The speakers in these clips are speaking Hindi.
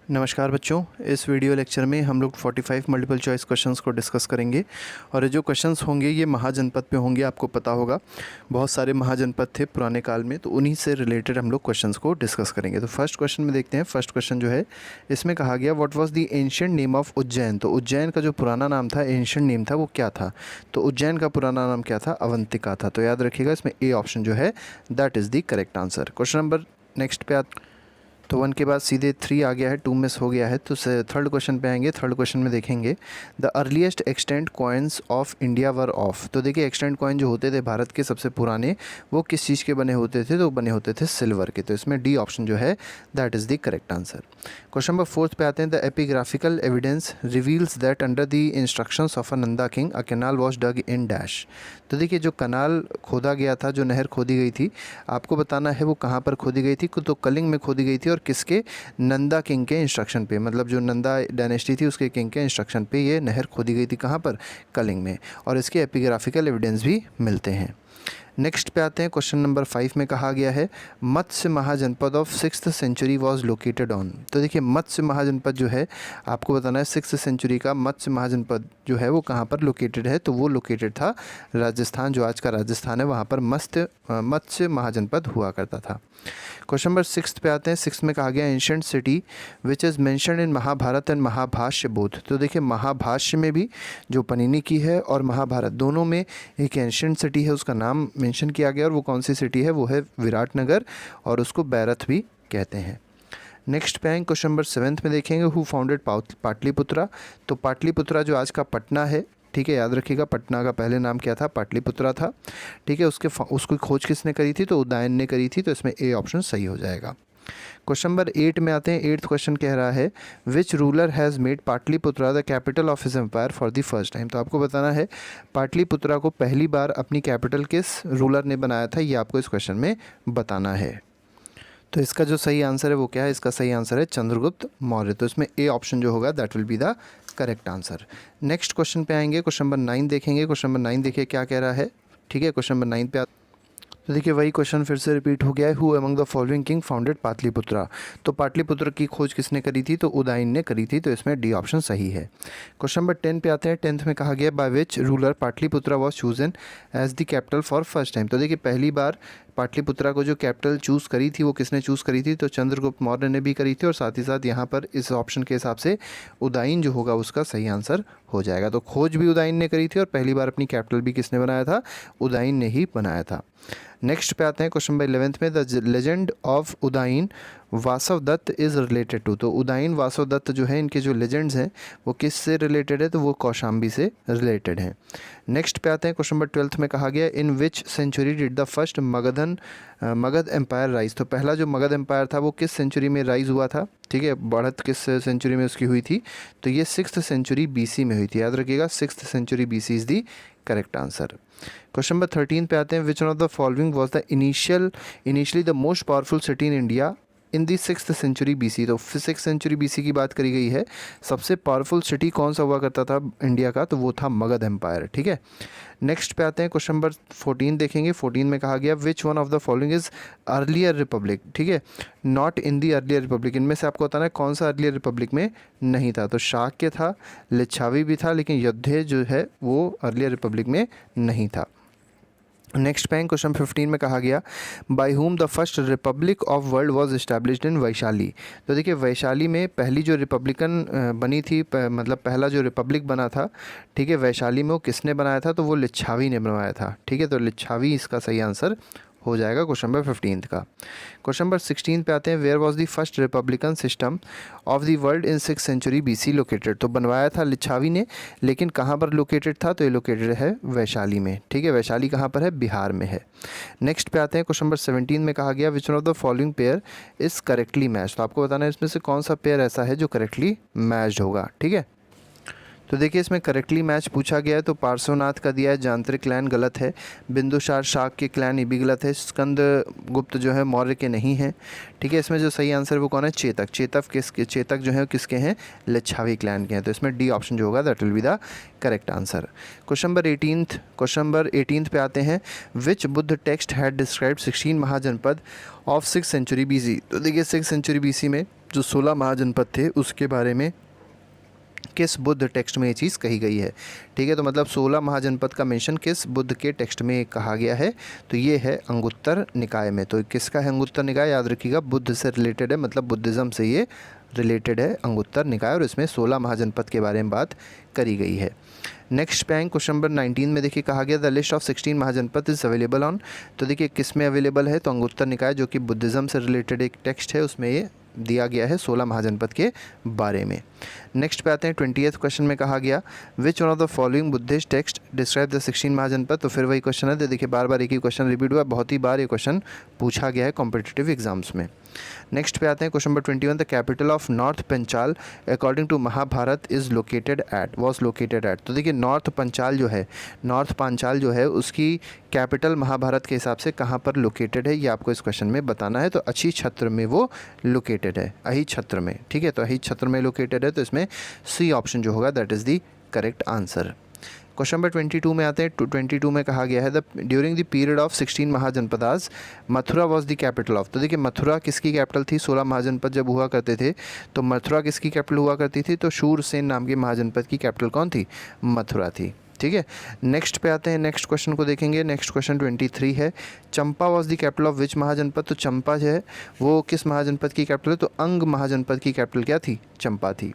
नमस्कार बच्चों, इस वीडियो लेक्चर में हम लोग 45 मल्टीपल चॉइस क्वेश्चंस को डिस्कस करेंगे। और ये जो क्वेश्चंस होंगे ये महाजनपद पे होंगे। आपको पता होगा बहुत सारे महाजनपद थे पुराने काल में, तो उन्हीं से रिलेटेड हम लोग क्वेश्चंस को डिस्कस करेंगे। तो फर्स्ट क्वेश्चन में देखते हैं। फर्स्ट क्वेश्चन जो है इसमें कहा गया what was the ancient name of Ujjain. तो उज्जैन का जो पुराना नाम था, एंशिएंट नेम था, वो क्या था? तो उज्जैन का पुराना नाम क्या था? अवंतिका था। तो याद रखिएगा इसमें ए ऑप्शन जो है that is the correct answer. Question number next पे तो 1 के बाद सीधे 3 आ गया है, 2 मिस हो गया है, तो थर्ड क्वेश्चन पे आएंगे। थर्ड क्वेश्चन में देखेंगे the earliest extent coins of India were of. तो देखिए एक्सटेंट कॉइन जो होते थे भारत के सबसे पुराने, वो किस चीज़ के बने होते थे? तो बने होते थे सिल्वर के। तो इसमें डी ऑप्शन जो है that is the correct answer. Question number 4 पे आते हैं। The epigraphical evidence reveals that under the instructions of a Nanda king a canal was dug in dash. तो देखिए जो कनाल खोदा गया था, जो नहर खोदी गई थी, आपको बताना है वो कहाँ पर खोदी गई थी। तो कलिंग में खोदी गई थी, और किसके? नंदा किंग के इंस्ट्रक्शन पे, मतलब जो नंदा डायनेस्टी थी उसके किंग के इंस्ट्रक्शन पे ये नहर खोदी गई थी। कहाँ पर? कलिंग में। और इसके एपिग्राफिकल एविडेंस भी मिलते हैं। नेक्स्ट पे आते हैं। क्वेश्चन नंबर 5 में कहा गया है Matsya Mahajanapada of 6th century was located on. तो देखिए मत्स्य महाजनपद जो है आपको बताना है 6th सेंचुरी का मत्स्य महाजनपद जो है वो कहाँ पर लोकेटेड है। तो वो लोकेटेड था राजस्थान, जो आज का राजस्थान है, वहाँ पर मत्स्य महाजनपद हुआ करता था। क्वेश्चन नंबर 6 पे आते हैं। 6 में कहा गया ancient city which is mentioned in Mahabharata and Mahabhashya both. तो देखिए महाभाष्य में भी जो पनिनी की है और महाभारत दोनों में एक एंशिएंट सिटी है, उसका नाम मेंशन किया गया, और वो कौन सी सिटी है? वो है विराटनगर, और उसको बैरथ भी कहते हैं। नेक्स्ट पे आएंगे। क्वेश्चन नंबर 7 में देखेंगे हु फाउंडेड पाटलिपुत्रा। तो पाटलिपुत्रा जो आज का पटना है, ठीक है, याद रखिएगा पटना का पहले नाम क्या था? पाटलिपुत्रा था। ठीक है, उसकी खोज किसने करी थी? तो उदयन ने करी थी। तो इसमें ए ऑप्शन सही हो जाएगा। क्वेश्चन नंबर 8 में आते हैं। 8th क्वेश्चन कह रहा है which ruler has made Pataliputra the capital of his empire for the first time. तो आपको बताना है पाटलिपुत्रा को पहली बार अपनी कैपिटल किस रूलर ने बनाया था, ये आपको इस क्वेश्चन में बताना है। तो इसका जो सही आंसर है वो क्या है? इसका सही आंसर है चंद्रगुप्त मौर्य। तो इसमें ए ऑप्शन जो होगा that will be the correct answer. Next question पे आएंगे। क्वेश्चन नंबर 9 देखेंगे। क्वेश्चन नंबर 9 देखिए क्या कह रहा है। ठीक है, क्वेश्चन नंबर 9 पे तो देखिए वही क्वेश्चन फिर से रिपीट हो गया है। Who among the following king founded Pataliputra. तो पाटलिपुत्र की खोज किसने करी थी? तो उदयन ने करी थी। तो इसमें डी ऑप्शन सही है। क्वेश्चन नंबर 10 पे आते हैं। 10th में कहा गया by which ruler Pataliputra was chosen as the capital for first time. तो देखिए पहली बार पाटलिपुत्रा को जो कैपिटल चूज़ करी थी वो किसने चूज़ करी थी? तो चंद्रगुप्त मौर्य ने भी करी थी, और साथ ही साथ यहाँ पर इस ऑप्शन के हिसाब से उदयन जो होगा उसका सही आंसर हो जाएगा। तो खोज भी उदयन ने करी थी, और पहली बार अपनी कैपिटल भी किसने बनाया था? उदयन ने ही बनाया था। नेक्स्ट पे आते हैं। क्वेश्चन नंबर 11 में the legend of Udayan Vasavadatta is related to. तो उदयन वासव दत्त जो है इनके जो लेजेंड्स हैं वो किस से रिलेटेड है? तो वो कौशाम्बी से रिलेटेड हैं। नेक्स्ट पे आते हैं। क्वेश्चन नंबर 12 में कहा गया in which century did the first Magadha empire rise. तो पहला जो मगध एम्पायर था वो किस सेंचुरी में राइज हुआ था? ठीक है, बढ़त किस सेंचुरी में उसकी हुई थी? तो ये 6th सेंचुरी BC में हुई थी। याद रखिएगा 6th century BC is the correct answer. Question number 13 पे आते हैं। Which one of the following was the initially the most powerful city in India in the 6th century BC। तो 6th सेंचुरी BC की बात करी गई है। सबसे पावरफुल सिटी कौन सा हुआ करता था इंडिया का? तो वो था मगध एम्पायर। ठीक है, नेक्स्ट पे आते हैं। क्वेश्चन नंबर 14 देखेंगे। 14 में कहा गया which one of the following is earlier Republic. ठीक है, not in the earlier Republic. इनमें से आपको बताना है कौन सा अर्लियर रिपब्लिक में नहीं था। तो शाक्य था, लिच्छावी भी था, लेकिन योद्धे जो है वो अर्लियर रिपब्लिक में नहीं था। नेक्स्ट पे क्वेश्चन 15 में कहा गया by whom the first Republic of world was established in Vaishali. तो देखिए वैशाली में पहली जो रिपब्लिकन बनी थी, मतलब पहला जो रिपब्लिक बना था, ठीक है, वैशाली में वो किसने बनाया था? तो वो लिच्छावी ने बनवाया था। ठीक है, तो लिच्छावी इसका सही आंसर हो जाएगा क्वेश्चन नंबर 15 का। क्वेश्चन नंबर 16 पे आते हैं। Where was the first republican system of the world in 6th century BC located. तो बनवाया था लिच्छावी ने, लेकिन कहाँ पर लोकेटेड था? तो ये लोकेटेड है वैशाली में। ठीक है, वैशाली कहाँ पर है? बिहार में है। नेक्स्ट पे आते हैं। क्वेश्चन नंबर 17 में कहा गया which one of the following pair is correctly match. तो आपको बताना है इसमें से कौन सा पेयर ऐसा है जो करेक्टली मैच्ड होगा। ठीक है, तो देखिए इसमें करेक्टली मैच पूछा गया है। तो पार्श्वनाथ का दिया है जानत्रिक क्लैन गलत है, बिंदुसार शाक के क्लैन ये भी गलत है, स्कंद गुप्त जो है मौर्य के नहीं हैं। ठीक है, इसमें जो सही आंसर वो कौन है? चेतक। चेतक जो है किसके हैं? लिच्छावी क्लैन के हैं। तो इसमें डी ऑप्शन जो होगा that will be the correct answer. Question number 18 पे आते हैं। Which Buddha text had describe 16 Mahajanapada of 6th century BC। तो देखिए 6th सेंचुरी BC में जो 16 महाजनपद थे उसके बारे में किस बुद्ध टेक्स्ट में ये चीज़ कही गई है। ठीक है, तो मतलब 16 महाजनपद का मेंशन किस बुद्ध के टेक्स्ट में कहा गया है, तो ये है अंगुत्तर निकाय में। तो किसका है अंगुत्तर निकाय, याद रखिएगा बुद्ध से रिलेटेड है, मतलब बुद्धिज़्म से ये रिलेटेड है अंगुत्तर निकाय, और इसमें 16 महाजनपद के बारे में बात करी गई है। नेक्स्ट पे आएँ क्वेश्चन नंबर 19 में देखिए कहा गया the list of 16 Mahajanapada is available on. तो देखिए किस में अवेलेबल है, तो अंगुत्तर निकाय जो कि बुद्धिज़्म से रिलेटेड एक टेक्स्ट है उसमें ये दिया गया है 16 महाजनपद के बारे में। नेक्स्ट पे आते हैं 20th क्वेश्चन में कहा गया which one of the following Buddhist text describe the 16 महाजनपद। तो फिर वही क्वेश्चन है, देखिए बार बार एक ही क्वेश्चन रिपीट हुआ, बहुत ही बार ये क्वेश्चन पूछा गया है कॉम्पिटिटिव एग्जाम्स में। नेक्स्ट पे आते हैं question number 21 the capital of north Panchala according to Mahabharata is located at, was located at. तो देखिए नॉर्थ पंचाल जो है उसकी कैपिटल महाभारत के हिसाब से कहाँ पर लोकेटेड है, ये आपको इस क्वेश्चन में बताना है। तो अच्छी छत्र में वो लोकेटेड है, अही छत्र में। ठीक है, तो अही छत्र में लोकेटेड है, तो इसमें सी ऑप्शन जो होगा that is the correct answer. Question number 22 में आते हैं। 22 में कहा गया है the during the period of 16 mahajanapadas Mathura was the capital of. तो देखिए मथुरा किसकी कैपिटल थी, 16 महाजनपद जब हुआ करते थे तो मथुरा किसकी कैपिटल हुआ करती थी, तो शूरसेन नाम के महाजनपद की कैपिटल कौन थी, मथुरा थी। ठीक है, नेक्स्ट पे आते हैं, नेक्स्ट क्वेश्चन को देखेंगे। नेक्स्ट क्वेश्चन 23 है Champa was the capital of which Mahajanapada. तो चंपा जो है वो किस महाजनपद की कैपिटल है, तो अंग महाजनपद की कैपिटल क्या थी, चंपा थी।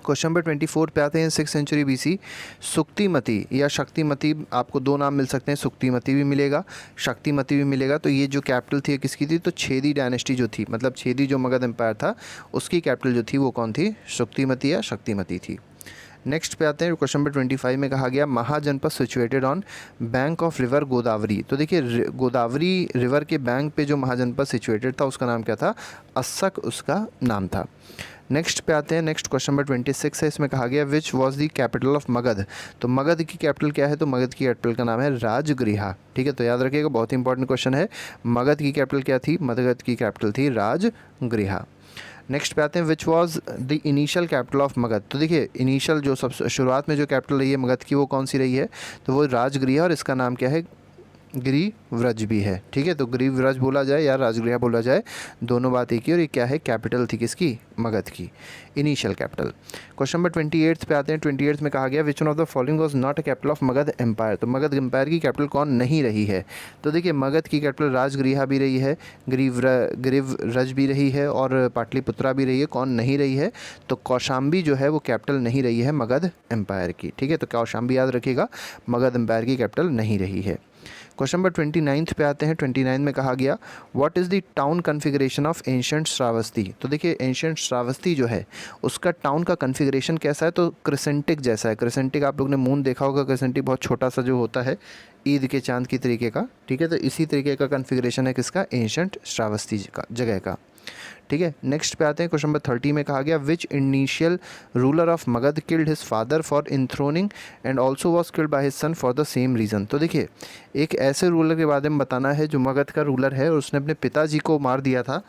क्वेश्चन नंबर 24 पे आते हैं 6th सेंचुरी BC सुक्तिमती या शक्तिमती, आपको दो नाम मिल सकते हैं, सुक्तिमती भी मिलेगा, शक्तिमती भी मिलेगा। तो ये जो कैपिटल थी किसकी थी, तो छेदी डायनेस्टी जो थी, मतलब छेदी जो मगध एम्पायर था उसकी कैपिटल जो थी वो कौन थी, सुक्तिमती या शक्तिमती थी। नेक्स्ट पे आते हैं क्वेश्चन नंबर 25 में कहा गया Mahajanapada situated on bank of river Godavari. तो देखिए गोदावरी रिवर के बैंक पे जो महाजनपद सिचुएटेड था उसका नाम क्या था, अस्सक उसका नाम था। नेक्स्ट पे आते हैं, नेक्स्ट क्वेश्चन नंबर 26 है, इसमें कहा गया which was the capital of Magadh. तो मगध की कैपिटल क्या है, तो मगध की कैपिटल का नाम है राजगृहा। ठीक है, तो याद रखिएगा बहुत ही इंपॉर्टेंट क्वेश्चन है, मगध की कैपिटल क्या थी, मगध की कैपिटल थी राजगृहा। नेक्स्ट पे आते हैं which was the initial capital of Magadh. तो देखिए इनिशियल जो सब शुरुआत में जो कैपिटल रही है मगध की वो कौन सी रही है, तो वो राजगृहा, और इसका नाम क्या है, गिरिव्रज भी है। ठीक है, तो गिरिव्रज बोला जाए या राजगृहा बोला जाए, दोनों बात एक ही, और ये क्या है, कैपिटल थी किसकी, मगध की, इनिशियल कैपिटल। क्वेश्चन नंबर 28 पे आते हैं। 28 में कहा गया which one of the following was not a capital of Magadha empire. तो मगध एम्पायर की कैपिटल कौन नहीं रही है, तो देखिए मगध की कैपिटल राजगृहा भी रही है, गिरिव्रज भी रही है, और पाटलिपुत्रा भी रही है, कौन नहीं रही है, तो कौशाम्बी जो है वो कैपिटल नहीं रही है मगध एम्पायर की। ठीक है, तो कौशाम्बी याद रखिएगा, मगध एम्पायर की कैपिटल नहीं रही है। क्वेश्चन नंबर 29 पे आते हैं। 29 में कहा गया what is the town configuration of ancient Shravasti. तो देखिए एंशिएंट श्रावस्ती जो है उसका टाउन का कन्फिगरेशन कैसा है, तो क्रिसेंटिक जैसा है। क्रिसेंटिक आप लोग ने मून देखा होगा, क्रिसेंटिक बहुत छोटा सा जो होता है ईद के चांद की तरीके का। ठीक है, तो इसी तरीके का कन्फिगरेशन है किसका, एंशिएंट श्रावस्ती का जगह का। ठीक है, नेक्स्ट पे आते हैं। क्वेश्चन नंबर 30 में कहा गया which initial ruler of Magadha killed his father for enthroning and also was killed by his son for the same reason. तो देखिए एक ऐसे रूलर के बारे में बताना है जो मगध का रूलर है और उसने अपने पिताजी को मार दिया था।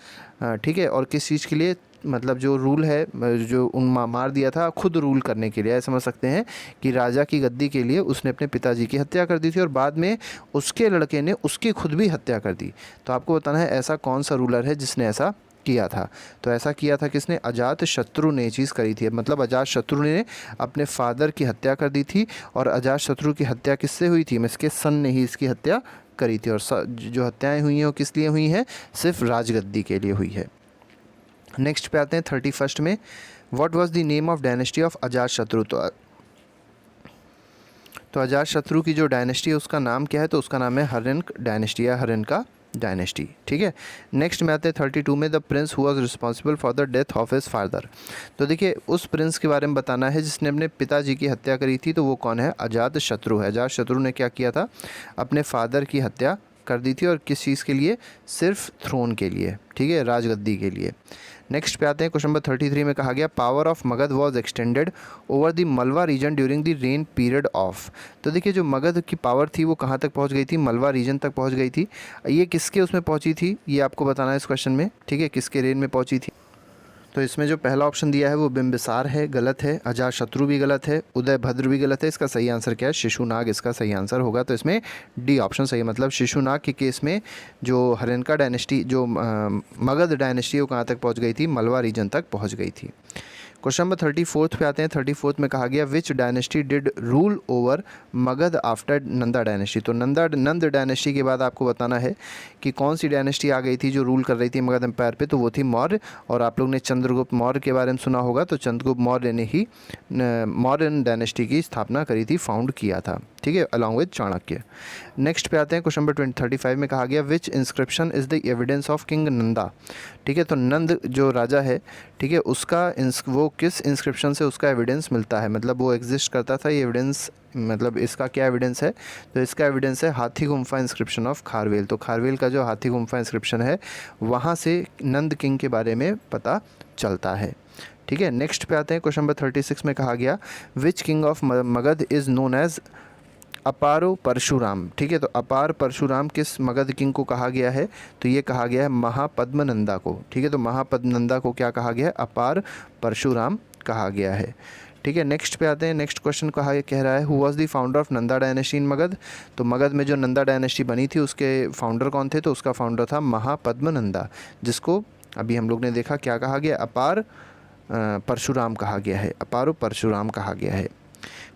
ठीक है, और किस चीज़ के लिए, मतलब जो रूल है जो उन मार दिया था खुद रूल करने के लिए, ऐसा समझ सकते हैं कि राजा की गद्दी के लिए उसने अपने पिताजी की हत्या कर दी थी और बाद में उसके लड़के ने उसकी खुद भी हत्या कर दी। तो आपको बताना है ऐसा कौन सा रूलर है जिसने ऐसा किया था। तो ऐसा किया था किसने, अजात शत्रु ने चीज़ करी थी। मतलब अजात शत्रु ने अपने फादर की हत्या कर दी थी, और अजात शत्रु की हत्या किससे हुई थी, इसके सन ने ही इसकी हत्या करी थी। और जो हत्याएं हुई हैं वो किस लिए हुई हैं, सिर्फ राजगद्दी के लिए हुई है। नेक्स्ट पे आते हैं 31 में, what was the name of dynasty of Ajatashatru. तो अजात शत्रु की जो डायनेस्टी है उसका नाम क्या है, तो उसका नाम है हर्यंक डायनेस्टी या हर्यंका डायनेस्टी। ठीक है, नेक्स्ट में आते हैं 32 में, the Prince who was responsible for the death of his father. तो देखिए उस प्रिंस के बारे में बताना है जिसने अपने पिताजी की हत्या करी थी, तो वो कौन है, अजात शत्रु है। अजात शत्रु ने क्या किया था, अपने फादर की हत्या कर दी थी, और किस चीज़ के लिए, सिर्फ थ्रोन के लिए। ठीक है, राजगद्दी के लिए। नेक्स्ट पे आते हैं। क्वेश्चन नंबर 33 में कहा गया power of Magadha was extended over the Malwa region during the reign period of. तो देखिए जो मगध की पावर थी वो कहाँ तक पहुँच गई थी, मलवा रीजन तक पहुँच गई थी। ये किसके उसमें पहुँची थी, ये आपको बताना है इस क्वेश्चन में। ठीक है, किसके रेन में पहुँची थी, तो इसमें जो पहला ऑप्शन दिया है वो बिंबिसार है, गलत है। अजातशत्रु भी गलत है, उदयभद्र भी गलत है। इसका सही आंसर क्या है? शिशुनाग इसका सही आंसर होगा। तो इसमें डी ऑप्शन सही है। मतलब शिशुनाग के केस में जो हरेनका डायनेस्टी, जो मगध डायनेस्टी, वो कहाँ तक पहुँच गई थी? मलवा रीजन तक पहुँच गई थी। क्वेश्चन नंबर 34 पे आते हैं। 34 में कहा गया विच dynasty did rule over Magadh after Nanda dynasty. तो नंद डायनेस्टी के बाद आपको बताना है कि कौन सी डायनेस्टी आ गई थी जो रूल कर रही थी मगध एम्पायर पे। तो वो थी मौर्य। और आप लोग ने चंद्रगुप्त मौर्य के बारे में सुना होगा। तो चंद्रगुप्त मौर्य ने ही मौर्यन डायनेस्टी की स्थापना करी थी, फाउंड किया था, ठीक है, अलॉन्ग विद चाणक्य। नेक्स्ट पे आते हैं। क्वेश्चन नंबर 35 में कहा गया विच inscription is the evidence of king Nanda. ठीक है, तो नंद जो राजा है, ठीक है, उसका वो किस इंस्क्रिप्शन से उसका एविडेंस मिलता है, मतलब वो एग्जिस्ट करता था, ये एविडेंस, मतलब इसका क्या एविडेंस है? तो इसका एविडेंस है हाथी गुम्फा इंस्क्रिप्शन ऑफ खारवेल। तो खारवेल का जो हाथी गुम्फा इंस्क्रिप्शन है, वहाँ से नंद किंग के बारे में पता चलता है, ठीक है। नेक्स्ट पे आते हैं। क्वेश्चन नंबर 36 में कहा गया which king of Magadha is known as Aparo Parashurama. ठीक है, तो अपार परशुराम किस मगध किंग को कहा गया है? तो ये कहा गया है महापद्मनंदा को। ठीक है, तो महापद्मनंदा को क्या कहा गया है? अपार परशुराम कहा गया है, ठीक है। नेक्स्ट पे आते हैं। नेक्स्ट क्वेश्चन कह रहा है who was the founder of Nanda dynasty in Magadh. तो मगध में जो नंदा डायनेस्टी बनी थी उसके फाउंडर कौन थे? तो उसका फाउंडर था महापद्मनंदा, जिसको अभी हम लोग ने देखा क्या कहा गया? अपार परशुराम कहा गया है, अपारो परशुराम कहा गया है।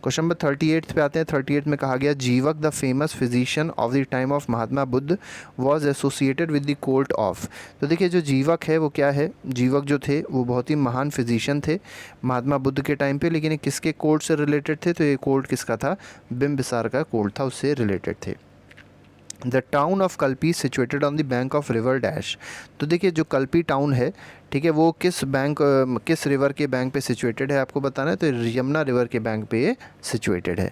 क्वेश्चन नंबर 38 पे आते हैं। 38 में कहा गया जीवक the famous physician of the time of Mahatma Buddha was associated with the court of. तो देखिए जो जीवक है वो क्या है? जीवक जो थे वो बहुत ही महान फिजिशियन थे महात्मा बुद्ध के टाइम पे, लेकिन ये किसके कोर्ट से रिलेटेड थे? तो ये कोर्ट किसका था? बिंबिसार का कोर्ट था, उससे रिलेटेड थे। The town of Kalpi situated on the bank of river dash. तो देखिए जो कल्पी टाउन है, ठीक है, वो किस रिवर के बैंक पे सिचुएटेड है आपको बताना है। तो यमुना रिवर के बैंक पे ये सिचुएटेड है।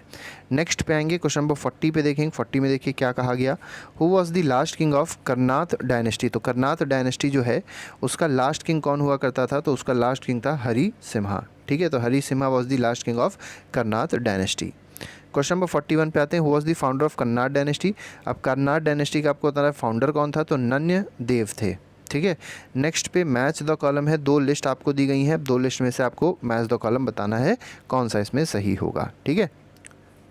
नेक्स्ट पे आएंगे। क्वेश्चन नंबर 40 पे देखेंगे। 40 में देखिए क्या कहा गया who was the last king of Karnat dynasty. तो करनाथ डायनेस्टी जो है उसका लास्ट किंग कौन हुआ करता था? तो उसका लास्ट किंग था हरि सिम्हा। ठीक है, तो Hari Simha was the last king of Karnat dynasty. Question number 41 पे आते हैं who was the founder of Karnat dynasty. अब कर्नाट डायनेस्टी का आपको बताना है फाउंडर कौन था? तो नन्य देव थे, ठीक है। नेक्स्ट पे मैच द कॉलम है। दो लिस्ट आपको दी गई हैं, दो लिस्ट में से आपको मैच द कॉलम बताना है कौन सा इसमें सही होगा, ठीक है।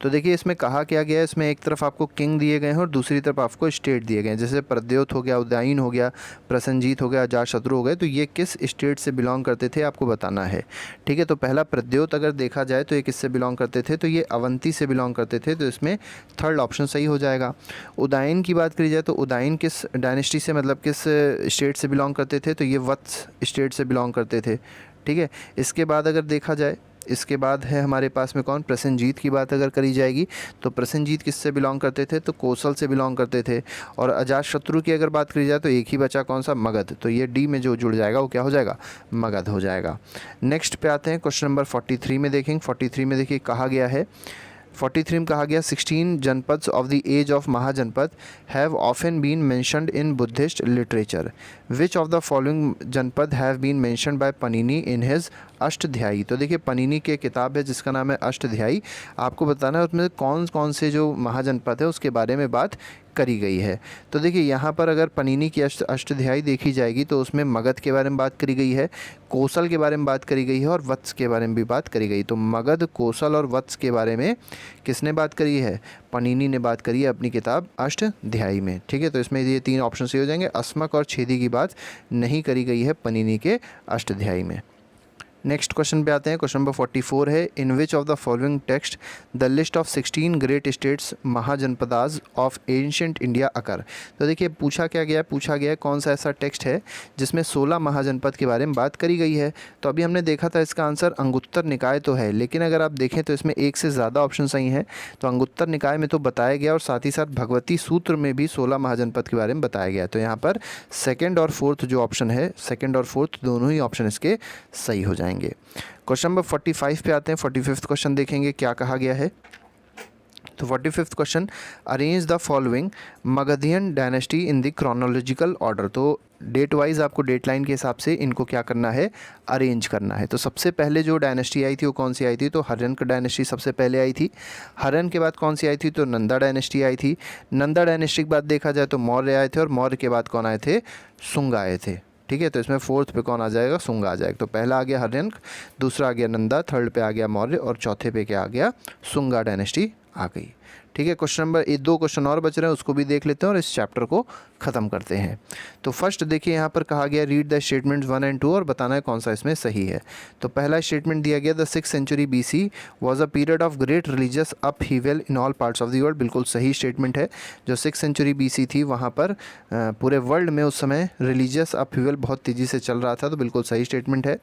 तो देखिए इसमें कहा क्या गया है, इसमें एक तरफ आपको किंग दिए गए हैं और दूसरी तरफ आपको स्टेट दिए गए हैं। जैसे प्रद्योत हो गया, उदयन हो गया, प्रसन्नजीत हो गया, अजातशत्रु हो गए। तो ये किस स्टेट से बिलोंग करते थे आपको बताना है, ठीक है। तो पहला प्रद्योत अगर देखा जाए तो ये किससे बिलोंग करते थे? तो ये अवंती से बिलोंग करते थे, तो इसमें थर्ड ऑप्शन सही हो जाएगा। उदयन की बात करी जाए तो उदयन किस डायनेस्टी से, मतलब किस स्टेट से बिलोंग करते थे? तो ये वत्स स्टेट से बिलोंग करते थे, ठीक है। इसके बाद अगर देखा जाए, इसके बाद है हमारे पास में कौन? प्रसेनजीत की बात अगर करी जाएगी तो प्रसेनजीत किससे बिलोंग करते थे? तो कौशल से बिलोंग करते थे। और अजातशत्रु की अगर बात करी जाए तो एक ही बचा कौन सा? मगध। तो ये डी में जो जुड़ जाएगा वो क्या हो जाएगा? मगध हो जाएगा। नेक्स्ट पे आते हैं। क्वेश्चन नंबर 43 में देखेंगे। 43 में देखिए कहा गया है 43 में कहा गया 16 Janapadas of the age of Mahajanapada have often been mentioned in Buddhist literature. Which of the following Janapada have been mentioned by Panini in his Ashtadhyayi. तो देखिए पनीनी की किताब है जिसका नाम है अष्टध्यायी। आपको बताना है उसमें कौन कौन से जो महाजनपद है उसके बारे में बात करी गई है। तो देखिए यहाँ पर अगर पनीनी की अष्टध्यायी देखी जाएगी तो उसमें मगध के बारे में बात करी गई है, कौशल के बारे में बात करी गई है और वत्स के बारे में भी बात करी गई। तो मगध, कौशल और वत्स के बारे में किसने बात करी है? पनीनी ने बात करी है अपनी किताब अष्टध्यायी में, ठीक है। तो इसमें ये तीन ऑप्शन सही हो जाएंगे। अस्मक और छेदी की बात नहीं करी गई है पनीनी के अष्टध्यायी में। नेक्स्ट क्वेश्चन पे आते हैं। क्वेश्चन नंबर 44 है in which of the following text the list of 16 great states Mahajanapadas of ancient India occur. तो देखिए पूछा क्या गया है? पूछा गया है कौन सा ऐसा टेक्स्ट है जिसमें 16 महाजनपद के बारे में बात करी गई है। तो अभी हमने देखा था इसका आंसर अंगुत्तर निकाय तो है, लेकिन अगर आप देखें तो इसमें एक से ज़्यादा ऑप्शन सही हैं। तो अंगुत्तर निकाय में तो बताया गया और साथ ही साथ भगवती सूत्र में भी 16 महाजनपद के बारे में बताया गया। तो यहाँ पर सेकेंड और फोर्थ जो ऑप्शन है, सेकेंड और फोर्थ दोनों ही ऑप्शन इसके सही हो जाएंगे। क्वेश्चन नंबर 45 पे आते हैं। 45वां क्वेश्चन देखेंगे क्या कहा गया है। तो 45वां question arrange the following Magadhian dynasty in the chronological order. तो डेट वाइज आपको डेट लाइन के हिसाब से इनको क्या करना है? अरेंज करना है। तो सबसे पहले जो डायनेस्टी आई थी वो कौन सी आई थी? तो हर्यन डायनेस्टी सबसे पहले आई थी। हर्यन के बाद कौन सी आई थी? तो नंदा डायनेस्टी आई थी। नंदा डायनेस्टी के बाद देखा जाए तो मौर्य आए थे और मौर्य के बाद कौन आए थे? शुंग आए थे, ठीक है। तो इसमें फोर्थ पे कौन आ जाएगा, सुंगा आ जाएगा। तो पहला आ गया हर्यंक, दूसरा आ गया नंदा, थर्ड पे आ गया मौर्य और चौथे पे क्या आ गया, सुंगा डायनेस्टी आ गई। ठीक है। क्वेश्चन नंबर 2 क्वेश्चन और बच रहे हैं, उसको भी देख लेते हैं और इस चैप्टर को ख़त्म करते हैं। तो फर्स्ट देखिए यहाँ पर कहा गया रीड द स्टेटमेंट्स 1 and 2 और बताना है कौन सा इसमें सही है। तो पहला स्टेटमेंट दिया गया the 6th century BC was a period of great religious upheaval in all parts of the world. बिल्कुल सही स्टेटमेंट है। जो 6th century BC थी वहाँ पर पूरे वर्ल्ड में उस समय रिलीजियस अपहीवल बहुत तेज़ी से चल रहा था, तो बिल्कुल सही स्टेटमेंट है।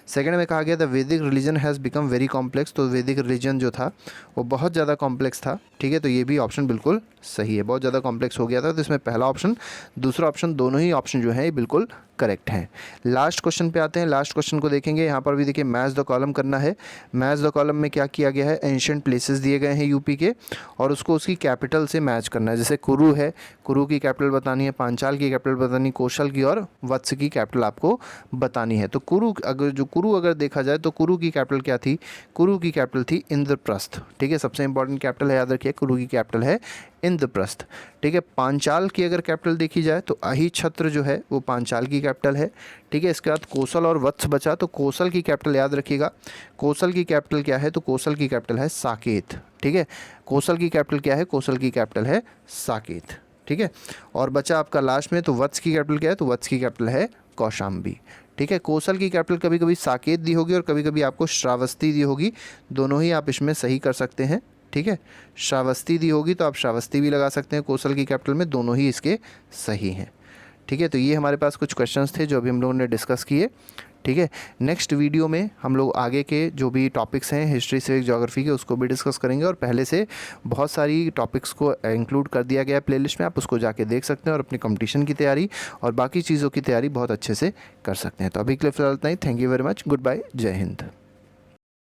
सेकेंड में कहा गया द वैदिक religion has become very complex. तो वैदिक रिलीजन जो था वो बहुत ज़्यादा कॉम्प्लेक्स था। ठीक है। तो ये भी ऑप्शन बिल्कुल सही है, बहुत ज़्यादा कॉम्प्लेक्स हो गया था। तो इसमें पहला ऑप्शन, दूसरा ऑप्शन, दोनों ही ऑप्शन जो है ये बिल्कुल करेक्ट हैं। लास्ट क्वेश्चन पे आते हैं। लास्ट क्वेश्चन को देखेंगे। यहाँ पर भी देखिए मैच द कॉलम करना है। मैच द कॉलम में क्या किया गया है, एंशिएंट प्लेसेस दिए गए हैं यूपी के और उसको उसकी कैपिटल से मैच करना है। जैसे कुरु है, कुरु की कैपिटल बतानी है, पांचाल की कैपिटल बतानी, कौशल की और वत्स की कैपिटल आपको बतानी है। तो कुरु अगर देखा जाए तो कुरु की कैपिटल क्या थी, कुरु की कैपिटल थी इंद्रप्रस्थ। ठीक है। सबसे इंपॉर्टेंट कैपिटल है, याद रखिए, कुरु की कैपिटल है इंद्रप्रस्थ। ठीक है। पांचाल की अगर कैपिटल देखी जाए तो अहिछत्र जो है वो पांचाल की कैपिटल है। ठीक है। इसके बाद कौशल और वत्स बचा, तो कौशल की कैपिटल याद रखिएगा, कौशल की कैपिटल क्या है, तो कौशल की कैपिटल है साकेत। ठीक है। कौशल की कैपिटल क्या है, कौशल की कैपिटल है साकेत। ठीक है। और बचा आपका लास्ट में, तो वत्स की कैपिटल क्या है, तो वत्स की कैपिटल है कौशाम्बी। ठीक है। कौशल की कैपिटल कभी कभी साकेत दी होगी और कभी कभी आपको श्रावस्ती दी होगी, दोनों ही आप इसमें सही कर सकते हैं। ठीक है। श्रावस्ती दी होगी तो आप श्रावस्ती भी लगा सकते हैं कौशल की कैपिटल में, दोनों ही इसके सही हैं। ठीक है। तो ये हमारे पास कुछ क्वेश्चंस थे जो अभी हम लोगों ने डिस्कस किए। ठीक है। नेक्स्ट वीडियो में हम लोग आगे के जो भी टॉपिक्स हैं हिस्ट्री, सिविक्स, ज्योग्राफी के, उसको भी डिस्कस करेंगे और पहले से बहुत सारी टॉपिक्स को इंक्लूड कर दिया गया है प्लेलिस्ट में, आप उसको जाके देख सकते हैं और अपनी कंपटीशन की तैयारी और बाकी चीज़ों की तैयारी बहुत अच्छे से कर सकते हैं। तो अभी के लिए फिलहाल इतना ही। Thank you very much. Goodbye. जय हिंद।